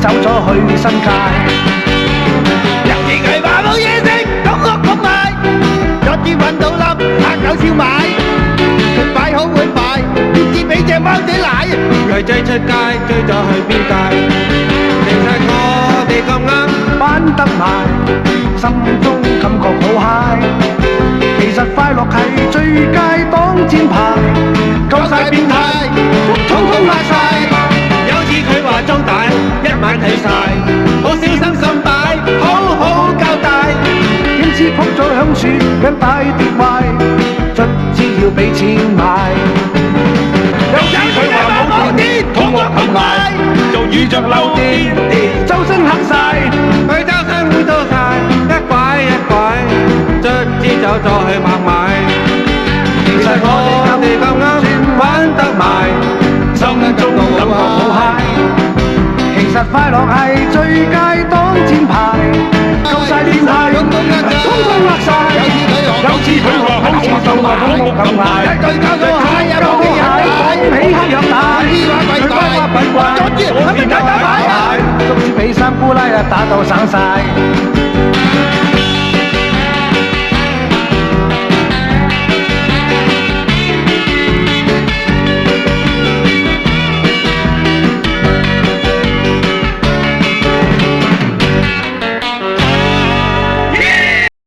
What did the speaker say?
走咗去新界。日子佢話冇嘢食，講屋講賣，有啲揾到粒蝦餃燒賣，佢擺好碗賣，點知俾隻貓仔奶，佢追出街追咗去邊界？其實我哋咁啱玩得埋，心中感覺好嗨。其實快樂係最佳擋箭牌，夠晒變態，統統拉晒。有次佢話裝大，一晚睇晒，好小心心擺，好好交代。點知撲咗響樹，讓大跌壞，卒之要俾錢買。有次佢話冇電，統屋冚埋，仲遇着漏電，周身黑晒，佢周身污糟晒，一拐一拐，卒之走咗去拍賣。其實我哋咁啱玩得埋，心中感覺好嗨。其實快樂係最佳擋箭牌，夠晒變態，統統甩晒。有次佢話好似受落統屋冚埋，一句交咗蟹又冇人講起黑又大，佢乖乖笨怪，我變得打牌，捉住俾三姑奶打到省晒。